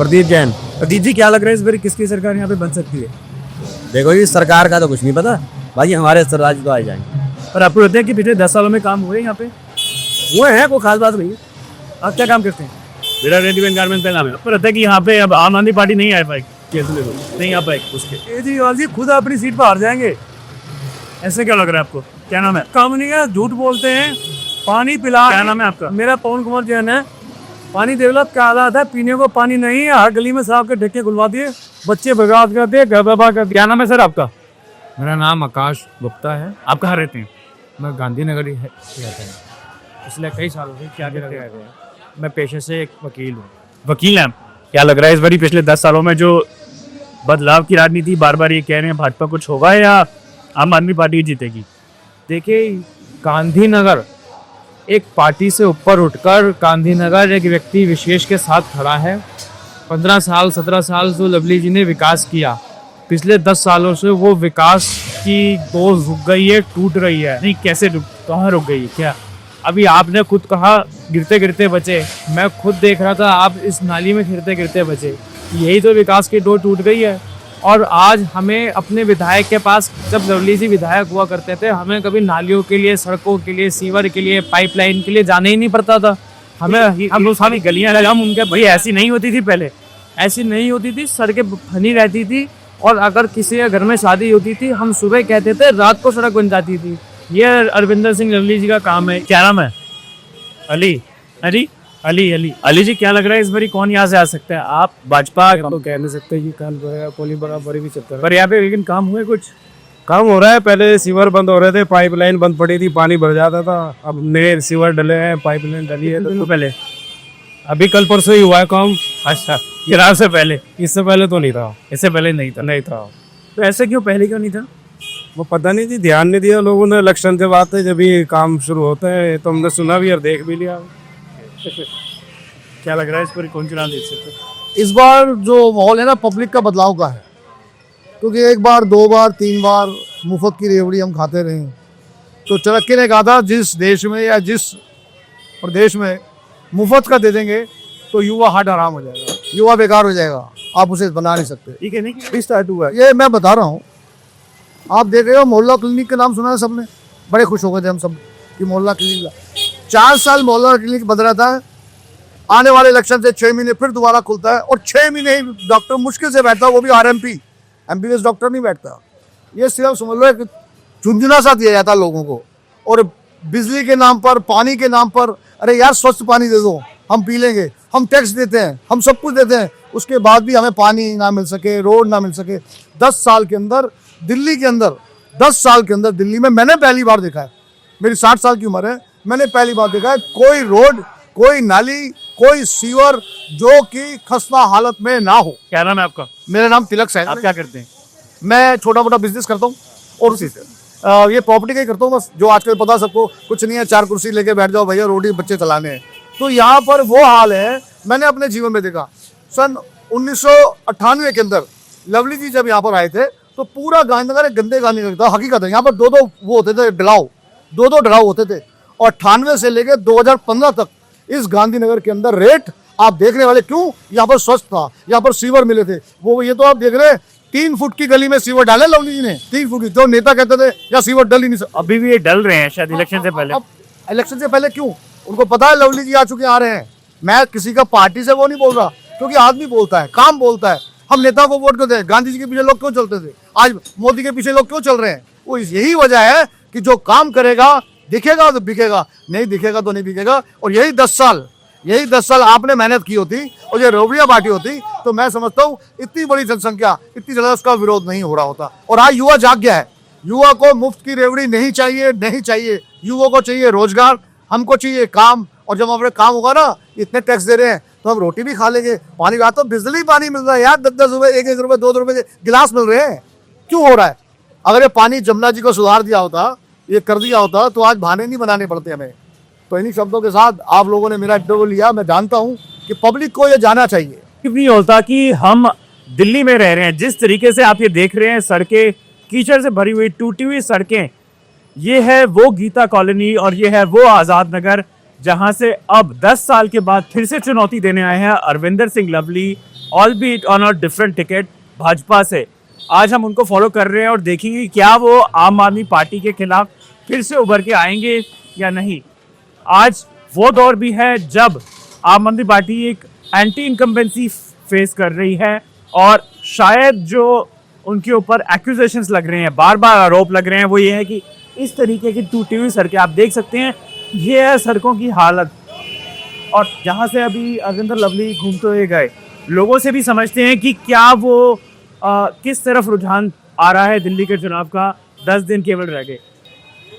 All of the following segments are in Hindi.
प्रदीप जैन। प्रदीप जी, क्या लग रहा है इस बार किसकी सरकार यहाँ पे बन सकती है? देखो जी, सरकार का तो कुछ नहीं पता भाई, हमारे सरराज तो आ जाएंगे। पर आपको लगता है कि पिछले 10 सालों में काम हुए यहाँ पे? हुए हैं, कोई खास बात नहीं है। आप क्या काम करते हैं? मेरा रेडीमेड गारमेंट का नाम है। पर रहता है कि यहाँ पे अब आम आदमी पार्टी नहीं आ पाएगी, कैसे नहीं आ पाएगी उसके। केजरीवाल जी खुद अपनी सीट पर हार जाएंगे। ऐसे क्या लग रहा है आपको? क्या नाम है? काम नहीं है, झूठ बोलते हैं, पानी पिला। क्या नाम है आपका? मेरा पवन कुमार जैन है। पानी डेवलप क्या हालात है, पीने को पानी नहीं है, हर गली में साहब के ढक्के खुलवा दिए, बच्चे बर्बाद कर दिए, घर बर्बाद कर दिया। क्या नाम है सर आपका? मेरा नाम आकाश गुप्ता है। आप कहाँ रहते हैं? मैं गांधीनगर ही रहता हूँ। पिछले कई सालों से क्या करते रह गए। मैं पेशे से एक वकील हूँ। वकील हैं आप? क्या लग रहा है इस बारी पिछले 10 सालों में जो बदलाव की राजनीति, बार बार ये कह रहे हैं भाजपा कुछ होगा या आम आदमी पार्टी जीतेगी? देखिए, गांधीनगर एक पार्टी से ऊपर उठकर गांधीनगर एक व्यक्ति विशेष के साथ खड़ा है। 15 साल 17 साल जो लवली जी ने विकास किया, पिछले 10 सालों से वो विकास की डोर रुक गई है, टूट रही है। नहीं, कैसे कहाँ रुक गई? क्या अभी आपने खुद कहा गिरते गिरते बचे, मैं खुद देख रहा था आप इस नाली में गिरते गिरते बचे। यही तो विकास की डोर टूट गई है। और आज हमें अपने विधायक के पास, जब लवली जी विधायक हुआ करते थे, हमें कभी नालियों के लिए, सड़कों के लिए, सीवर के लिए, पाइपलाइन के लिए जाने ही नहीं पड़ता था। हम सारी गलियां लगाम उनके भाई ऐसी नहीं होती थी पहले। ऐसी नहीं होती थी, सड़कें फनी रहती थी। और अगर किसी के घर में शादी होती थी, हम सुबह कहते थे, रात को सड़क बन जाती थी। ये अरविंदर सिंह लवली जी का काम है। क्या नाम है? अली अली अली अली अली जी, क्या लग रहा है इस बारी कौन यहाँ से आ सकता है? आप भाजपा तो कह नहीं सकते कि कल कोली बराबरी भी चलता है। पर यहाँ पे लेकिन काम हुए कुछ? काम हो रहा है। पहले सीवर बंद हो रहे थे, पाइपलाइन बंद पड़ी थी, पानी भर जाता था। अब नए सीवर डले हैं, पाइपलाइन डली है। तो पहले अभी कल परसों ही हुआ है काम। अच्छा, चुनाव से पहले? इससे पहले तो नहीं था। इससे पहले नहीं था? नहीं था। तो ऐसे क्यों, पहले क्यों नहीं था? वो पता नहीं जी, ध्यान नहीं दिया लोगों ने। इलेक्शन के बाद से जब ये काम शुरू होता है तो हमने सुना भी और देख भी लिया। क्या लग रहा है इस पर कौन चुनाव जीत सकते हैं? इस बार जो माहौल है ना, पब्लिक का बदलाव का है। क्योंकि एक बार, 2 बार, 3 बार मुफ्त की रेवड़ी हम खाते रहे। तो चाणक्य ने कहा था, जिस देश में या जिस प्रदेश में मुफ्त का दे देंगे तो युवा हार्ट आराम हो जाएगा, युवा बेकार हो जाएगा, आप उसे बना नहीं सकते। ठीक है, नहीं स्टार्ट हुआ है। ये मैं बता रहा हूँ। आप देख रहे हो, मोहल्ला क्लिनिक का नाम सुना है सबने, बड़े खुश हो गए थे हम सब कि मोहल्ला क्लिनिक। 4 साल मोहल्ला क्लिनिक बंद रहता है, आने वाले इलेक्शन से 6 महीने फिर दोबारा खुलता है, और 6 महीने ही डॉक्टर मुश्किल से बैठता है, वो भी RMP MBBS डॉक्टर नहीं बैठता। ये सिर्फ समझ लो एक झुंझुना सा दिया जाता है लोगों को। और बिजली के नाम पर, पानी के नाम पर, अरे यार स्वच्छ पानी दे दो, हम पी लेंगे। हम टैक्स देते हैं, हम सब कुछ देते हैं, उसके बाद भी हमें पानी ना मिल सके, रोड ना मिल सके। 10 साल के अंदर दिल्ली के अंदर, 10 साल के अंदर दिल्ली में मैंने पहली बार देखा है, मेरी 60 साल की उम्र है, मैंने पहली बार देखा है कोई रोड, कोई नाली, कोई सीवर जो कि खस्ता हालत में ना हो। क्या नाम है आपका? मेरा नाम तिलक सैन। आप क्या करते हैं? मैं छोटा मोटा बिजनेस करता हूँ और उसी से ये प्रॉपर्टी का ही करता हूँ बस। जो आजकल पता सबको, कुछ नहीं है, 4 कुर्सी लेके बैठ जाओ भैया, रोटी बच्चे चलाने हैं। तो यहाँ पर वो हाल है, मैंने अपने जीवन में देखा। सन 1998 के अंदर लवली जी जब यहाँ पर आए थे तो पूरा गांधीनगर एक गंदे गांधीनगर था। हकीकत है, यहाँ पर 2-2 वो होते थे ढलाव, 2-2 ढलाव होते थे। और 98 से लेकर 2015 तक इस गांधीनगर के अंदर रेट आप देखने वाले, क्यों? यहाँ पर स्वच्छ था, यहाँ पर सीवर मिले थे। वो ये तो आप देख रहे हैं, 3 फुट की गली में सीवर डाले लवली जी ने, 3 फुट की। जो नेता कहते थे या सीवर डल ही नहीं सकता। अभी भी ये डल रहे हैं शायद इलेक्शन से पहले। अब इलेक्शन से पहले क्यों? उनको पता है लवली जी आ चुके आ रहे हैं। मैं किसी का पार्टी से वो नहीं बोल रहा, क्योंकि आदमी बोलता है, काम बोलता है। हम नेता को वोट करते हैं। गांधी जी के पीछे लोग क्यों चलते थे, आज मोदी के पीछे लोग क्यों चल रहे हैं? वो यही वजह है कि जो काम करेगा दिखेगा तो बिकेगा, नहीं दिखेगा तो नहीं बिकेगा। और यही 10 साल आपने मेहनत की होती और ये रेवड़ियां बांटी होती तो मैं समझता हूँ इतनी बड़ी जनसंख्या, इतनी ज्यादा उसका विरोध नहीं हो रहा होता। और आज युवा जाग गया है। युवा को मुफ्त की रेवड़ी नहीं चाहिए, नहीं चाहिए। युवा को चाहिए रोजगार, हमको चाहिए काम। और जब हमारे काम होगा ना, इतने टैक्स दे रहे हैं तो हम रोटी भी खा लेंगे, पानी भी। तो बिजली पानी मिल रहा है यार, 10-10 रुपए, 1-1 रुपए, 2-2 रुपए गिलास मिल रहे हैं। क्यों हो रहा है? अगर ये पानी जमुना जी को सुधार दिया होता, ये कर दिया होता, तो आज बहाने नहीं बनाने पड़ते हमें। तो इन्हीं शब्दों के साथ आप लोगों ने मेरा इंटरव्यू लिया। मैं जानता हूँ कि पब्लिक को ये जाना चाहिए। नहीं होता कि हम दिल्ली में रह रहे हैं, जिस तरीके से आप ये देख रहे हैं, सड़कें कीचड़ से भरी हुई, टूटी हुई सड़कें, ये है वो गीता कॉलोनी और ये है वो आज़ाद नगर, जहां से अब 10 साल के बाद फिर से चुनौती देने आए हैं Arvinder Singh Lovely, all B it on a different ticket Bhajpa से। आज हम उनको फॉलो कर रहे हैं और देखेंगे क्या वो आम आदमी पार्टी के खिलाफ फिर से उभर के आएंगे या नहीं। आज वो दौर भी है जब आम आदमी पार्टी एक एंटी इनकम्बेंसी फेस कर रही है और शायद जो उनके ऊपर एक्यूजेशंस लग रहे हैं, बार बार आरोप लग रहे हैं, वो ये है कि इस तरीके की टूटी हुई सड़कें आप देख सकते हैं, ये है सड़कों की हालत। और जहाँ से अभी अरविंदर लवली घूमते हुए गए, लोगों से भी समझते हैं कि क्या वो किस तरफ रुझान आ रहा है दिल्ली के चुनाव का। 10 दिन केवल रह गए।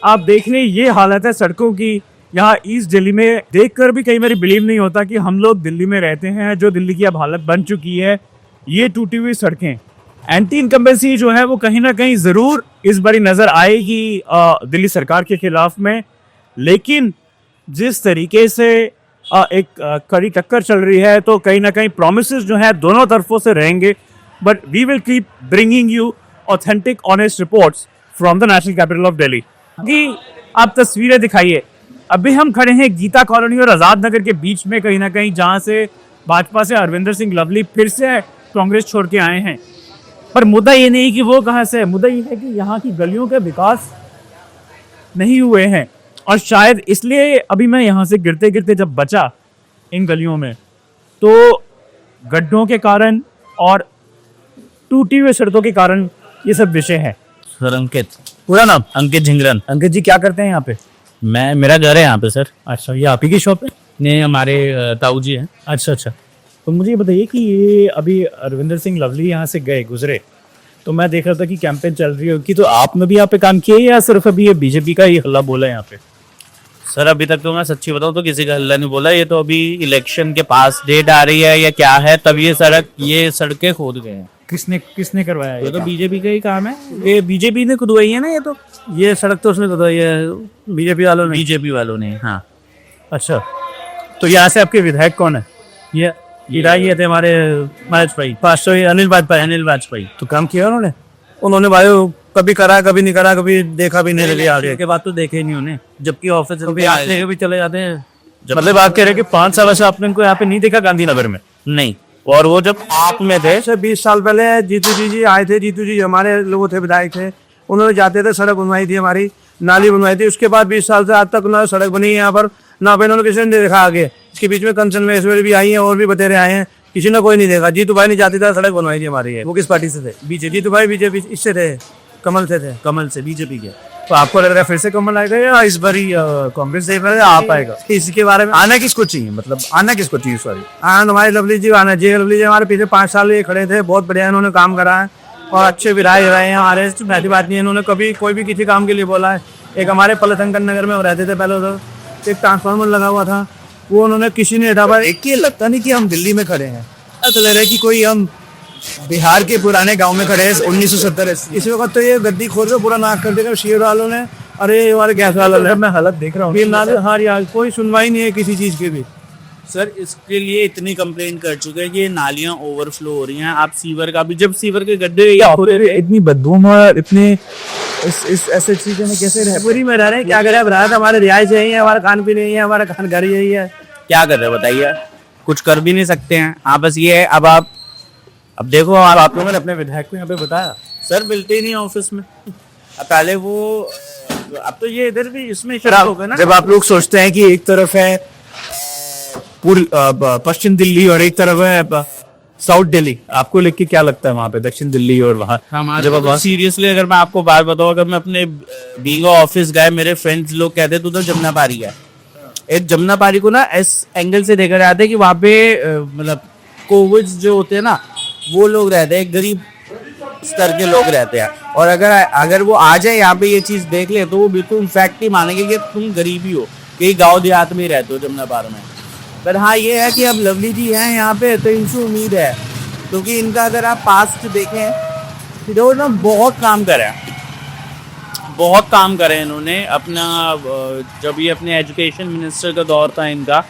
आप देख लें ये हालत है सड़कों की यहाँ ईस्ट दिल्ली में। देखकर भी कई बार बिलीव नहीं होता कि हम लोग दिल्ली में रहते हैं, जो दिल्ली की अब हालत बन चुकी है। ये टूटी हुई सड़कें, एंटी इनकम्बेंसी जो है वो कहीं ना कहीं ज़रूर इस बारी नज़र आएगी दिल्ली सरकार के खिलाफ में। लेकिन जिस तरीके से एक कड़ी टक्कर चल रही है, तो कहीं ना कहीं प्रोमिसेस जो हैं दोनों तरफों से रहेंगे। But we will keep bringing you authentic honest reports from the national capital of Delhi. कि आप तस्वीरें दिखाइए। अभी हम खड़े हैं गीता कॉलोनी और आज़ाद नगर के बीच में, कहीं ना कहीं जहाँ से भाजपा से अरविंदर सिंह लवली फिर से कांग्रेस छोड़ के आए हैं। पर मुद्दा ये नहीं कि वो कहाँ से है, मुद्दा ये है कि यहाँ की गलियों के विकास नहीं हुए हैं। और शायद इसलिए अभी मैं यहाँ से गिरते गिरते जब बचा इन गलियों में, तो गड्ढों के कारण और टूटी हुई सड़कों के कारण ये सब विषय है। सर अंकित, पूरा नाम? अंकित झिंगरन। अंकित जी क्या करते हैं यहाँ पे? मेरा घर है यहाँ पे सर। अच्छा, ये आप ही की शॉप है? नहीं, हमारे ताऊ जी हैं। अच्छा अच्छा। तो मुझे ये बताइए कि ये अभी अरविंदर सिंह लवली यहाँ से गए गुजरे, तो मैं देख रहा था कि कैंपेन चल रही है कि, तो आपने भी यहाँ पे काम किया या सिर्फ अभी ये बीजेपी का ही हल्ला बोला है यहाँ पे? सर अभी तक तो मैं सच्ची बताऊँ तो किसी का हल्ला नहीं बोला। ये तो अभी इलेक्शन के पास डेट आ रही है या क्या है, तब ये सड़कें खोद गए हैं। किसने करवाया ये तो बीजेपी का ही काम है। ये बीजेपी ने खुदवाई है ना? ये सड़क तो उसने खुदवाई है, बीजेपी वालों ने। बीजेपी वालों ने, हाँ। अच्छा, तो यहाँ से आपके विधायक कौन है? ये थे हमारे वाजपेयी, अनिल वाजपेयी। तो काम किया उन्होंने भाई कभी करा, कभी नहीं करा, कभी देखा भी नहीं लिया आगे के बाद, तो देखे ही नहीं उन्हें, जबकि ऑफिस कभी आते हैं कभी चले जाते हैं। मतलब आप कह रहे हैं कि 5 साल से आपने इनको यहाँ पे नहीं देखा गांधीनगर में? नहीं, और वो जब आप में थे से 20 साल पहले जीतू जी आए थे। जीतू जी हमारे लोगों थे, विधायक थे, उन्होंने जाते थे, सड़क बनवाई थी, हमारी नाली बनवाई थी। उसके बाद 20 साल से आज तक उन्होंने सड़क बनी है यहाँ पर, ना पे इन्होंने किसी ने देखा आगे। इसके बीच में कंचन में भी आई हैं और भी बतेरे आए हैं, किसी ने कोई नहीं देखा। जीतू भाई ने जाती था, सड़क बनवाई थी हमारी है। वो किस पार्टी से थे? बीजेपी। जीतू भाई बीजेपी इससे थे, कमल से थे। कमल से, बीजेपी के। तो आपको लग रहा है फिर से कमल आएगा या इस बारी कांग्रेस से आप आएगा? इसके बारे में आना किसको चाहिए, मतलब आना किसको चाहिए? सॉरी, हमारे लवली जी आना चाहिए। लवली जी हमारे पीछे 5 साल ये खड़े थे, बहुत बढ़िया इन्होंने काम करा है और अच्छे विधायक रहे हैं हमारे। ऐसी बात नहीं है, इन्होंने कभी कोई भी किसी काम के लिए बोला है। एक हमारे पलथंकन नगर में रहते थे पहले, तो एक ट्रांसफार्मर लगा हुआ था, वो उन्होंने किसी ने हटा पाया। एक ही लगता नहीं कि हम दिल्ली में खड़े हैं, ऐसा लग रहा है कि कोई हम बिहार के पुराने गांव में खड़े हैं 1970। इस वक्त तो ये गद्दी खोल के पूरा नाक कर देगा शेर वालों ने। अरे हमारे गैस वालों ने, मैं हालत देख रहा हूँ। हाँ यार, कोई सुनवाई नहीं है किसी चीज़ की भी। सर इसके लिए इतनी कंप्लेन कर चुके हैं कि ये नालियां ओवरफ्लो हो रही हैं। आप सीवर का भी, जब सीवर के गड्ढे इतनी बदबूदार, इतने इस ऐसे चीज़ों में कैसे रह पूरी में रह रहे हैं, क्या करें? अब रात हमारे रिहाइश यही है, हमारा खान पीन यही है, हमारा खान घर यही है। क्या कर रहे हैं बताइए? कुछ कर भी नहीं सकते हैं आप। बस ये है, अब देखो आप लोगों ने अपने विधायक को यहाँ पे बताया, सर मिलते ही नहीं ऑफिस में। पहले वो, अब तो ये इधर भी इसमें शराब हो गया ना। जब आप लोग सोचते हैं कि एक तरफ है पश्चिम दिल्ली और एक तरफ है साउथ दिल्ली, आपको लिख के क्या लगता है वहाँ पे दक्षिण दिल्ली और वहाँ? जब सीरियसली अगर मैं आपको बात बताऊँ, अगर मैं अपने बींगा ऑफिस गए, मेरे फ्रेंड्स लोग कहते तू तो जमुना पारी है। एक जमुना पारी को ना इस एंगल से देखा जाता है कि वहाँ पे मतलब कोविड जो होते हैं ना, वो लोग रहते हैं, गरीब स्तर के लोग रहते हैं। और अगर वो आ जाए यहाँ पे ये चीज़ देख ले, तो वो बिल्कुल फैक्ट ही मानेंगे कि तुम गरीब ही हो, कि गाँव देहात में ही रहते हो जमुना पार में। पर हाँ ये है कि अब लवली जी हैं यहाँ पे, तो इनसे उम्मीद है, क्योंकि इनका अगर आप पास्ट देखें तो ना बहुत काम करे इन्होंने अपना। जब ये अपने एजुकेशन मिनिस्टर का दौर था इनका,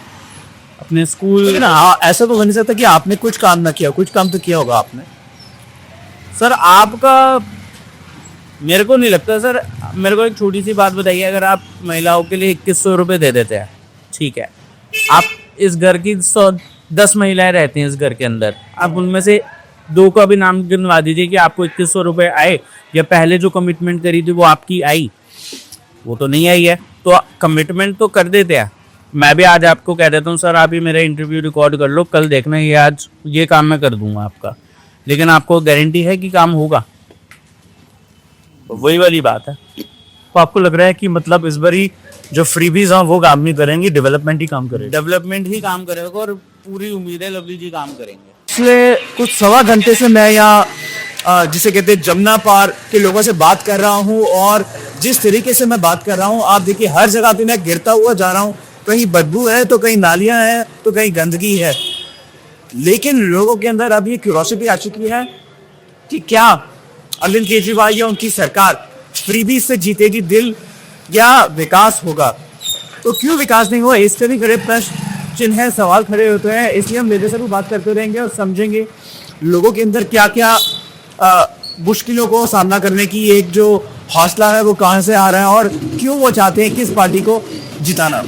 अपने स्कूल ना, ऐसा तो हो नहीं सकता कि आपने कुछ काम ना किया, कुछ काम तो किया होगा आपने। सर आपका, मेरे को नहीं लगता सर। मेरे को एक छोटी सी बात बताइए, अगर आप महिलाओं के लिए 2100 रुपये दे देते हैं, ठीक है, आप इस घर की 10 महिलाएं रहती हैं इस घर के अंदर, आप उनमें से 2 का भी नाम गिनवा दीजिए कि आपको 2100 रुपए आए, या पहले जो कमिटमेंट करी थी वो आपकी आई? वो तो नहीं आई है। तो कमिटमेंट तो कर देते हैं। मैं भी आज आपको कह देता हूँ सर आप ही मेरा इंटरव्यू रिकॉर्ड कर लो, कल देखना ये आज ये काम मैं कर दूंगा आपका, लेकिन आपको गारंटी है कि काम होगा? तो वही वाली बात है। तो आपको लग रहा है कि मतलब इस बारी जो फ्रीबीज हैं वो काम नहीं करेंगी, डेवलपमेंट ही काम करेगा? डेवलपमेंट ही काम करेगा और पूरी उम्मीद है लवली जी काम करेंगे। पिछले कुछ सवा घंटे से मैं यहाँ जिसे कहते हैं जमुना पार के लोगों से बात कर रहा हूँ, और जिस तरीके से मैं बात कर रहा हूँ आप देखिए हर जगह पे मैं गिरता हुआ जा रहा हूँ, कहीं बदबू है तो कहीं नालियाँ हैं तो कहीं गंदगी है। लेकिन लोगों के अंदर अब ये क्यूरोसिटी आ चुकी है कि क्या अरविंद केजरीवाल या उनकी सरकार फ्रीबीज से जीतेगी दिल या विकास होगा? तो क्यों विकास नहीं हुआ, इस तरह बड़े प्रश्न चिन्ह है, सवाल खड़े होते हैं। इसलिए हम मेरे से भी बात करते रहेंगे और समझेंगे लोगों के अंदर क्या क्या मुश्किलों को सामना करने की एक जो हौसला है वो कहाँ से आ रहा है और क्यों वो चाहते हैं किस पार्टी को जिताना।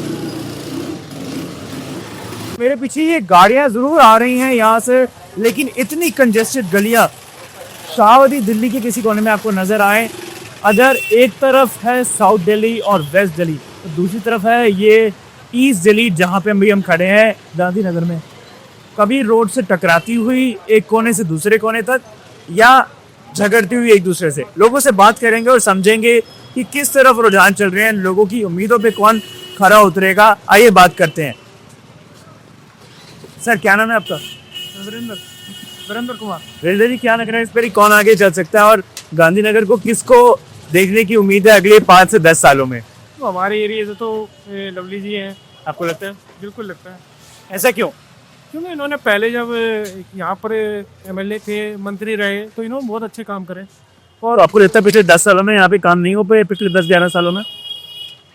मेरे पीछे ये गाड़ियां जरूर आ रही हैं यहाँ से, लेकिन इतनी कंजेस्टेड गलियां शाहवती दिल्ली के किसी कोने में आपको नजर आए, अगर एक तरफ है साउथ दिल्ली और वेस्ट दिल्ली, तो दूसरी तरफ है ये ईस्ट दिल्ली जहाँ पे अभी हम खड़े हैं गांधीनगर में। कभी रोड से टकराती हुई एक कोने से दूसरे कोने तक, या झगड़ती हुई एक दूसरे से। लोगों से बात करेंगे और समझेंगे कि किस तरफ रुझान चल रहे हैं, लोगों की उम्मीदों पे कौन खरा उतरेगा। आइए बात करते हैं। सर क्या नाम है आपका? वीरेंद्र कुमार। वीरेंद्र जी क्या लग रहा है इस पर कौन आगे चल सकता है और गांधीनगर को किसको देखने की उम्मीद है अगले 5 से 10 सालों में? तो हमारे एरिया से तो लवली जी हैं। आपको लगता है? बिल्कुल लगता है, ऐसा क्यों? क्योंकि इन्होंने पहले जब यहाँ पर एमएलए थे, मंत्री रहे, तो इन्होंने बहुत अच्छे काम करे। और आपको लगता है पिछले 10 सालों में यहाँ पे काम नहीं हो पाए? पिछले 10-11 सालों में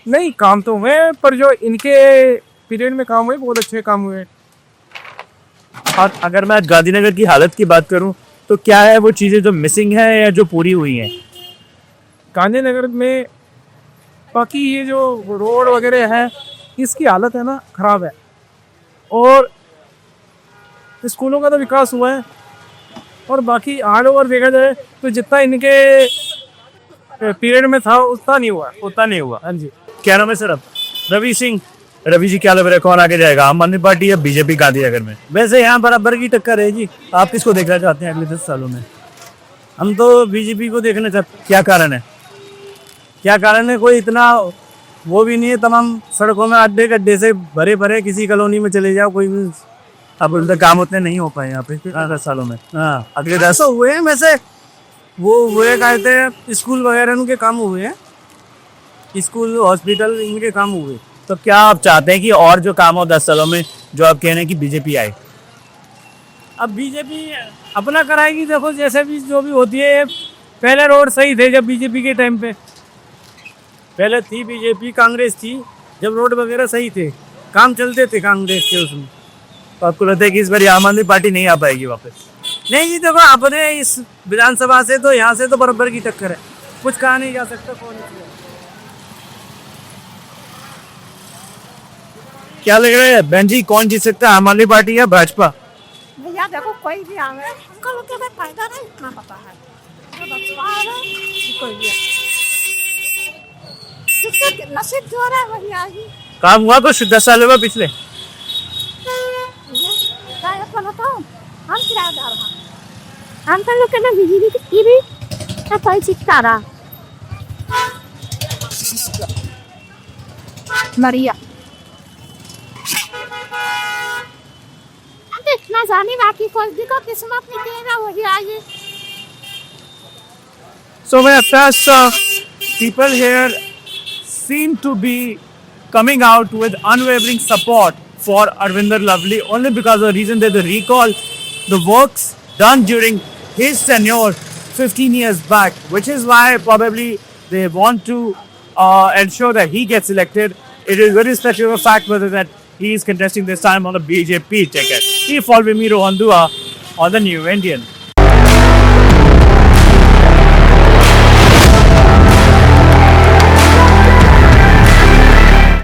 नहीं, काम तो हुए, पर जो इनके पीरियड में काम हुए बहुत अच्छे काम हुए। और अगर मैं गांधीनगर की हालत की बात करूं तो क्या है वो चीज़ें जो मिसिंग है या जो पूरी हुई हैं? गांधीनगर में बाकी ये जो रोड वगैरह है इसकी हालत है ना खराब है, और स्कूलों का तो विकास हुआ है, और बाकी ऑल ओवर देखा जाए तो जितना इनके पीरियड में था उतना नहीं हुआ। हाँ जी। क्या नाम है सर आप? रवि सिंह। रवि जी क्या लग रहा है कौन आगे जाएगा, आम आदमी पार्टी या बीजेपी गांधीनगर में? वैसे यहाँ बराबर की टक्कर है जी। आप किसको देखना चाहते हैं अगले 10 सालों में? हम तो बीजेपी को देखना चाहते हैं। क्या कारण है? कोई इतना वो भी नहीं है, तमाम सड़कों में अड्डे गड्ढे से भरे भरे, किसी कॉलोनी में चले जाओ कोई भी अब उनका काम उतने नहीं हो पाए यहाँ पे 10 सालों में। हाँ, अगले 10 हुए हैं वैसे, वो हुए कहते हैं स्कूल वगैरह उनके काम हुए हैं, स्कूल हॉस्पिटल इनके काम हुए। तो क्या आप चाहते हैं कि और जो काम हो 10 सालों में, जो आप कह रहे हैं कि बीजेपी आए? अब बीजेपी अपना कराएगी, देखो जैसे भी जो भी होती है। पहले रोड सही थे जब बीजेपी के टाइम पे, पहले थी बीजेपी, कांग्रेस थी, जब रोड वगैरह सही थे, काम चलते थे कांग्रेस के उसमें। तो आपको लगता है कि इस बार आम आदमी पार्टी नहीं आ पाएगी वापस? नहीं जी, देखो अपने इस विधानसभा से तो यहाँ से तो बराबर की टक्कर है, कुछ कहा नहीं जा सकता कौन है। क्या लग रहा है बहन जी कौन जीत सकता है, आम आदमी पार्टी या भाजपा? भैया देखो कोई भी आवे, हमको लोग के फायदा नहीं इतना पता है। कोई भी जिसके नसीब जो रहा है वही आएगी। काम हुआ कुछ 10 सालों में पिछले? क्या बताओ, हम किराएदार हैं, हम तो लोग के ना बिजली की भी ना कोई चिट्टा रहा। मरिया इतना जाने बाकी कोई भी को किस्मत में देगा वही आगे। So people here seem to be coming out with unwavering support for Arvinder Lovely only because of the reason that they recall the works done during his tenure 15 years back, which is why probably they want to ensure that he gets elected. It is irrespective of the fact whether that he is contesting this time on the BJP ticket. He followed me, Rohan Dua, on the New Indian.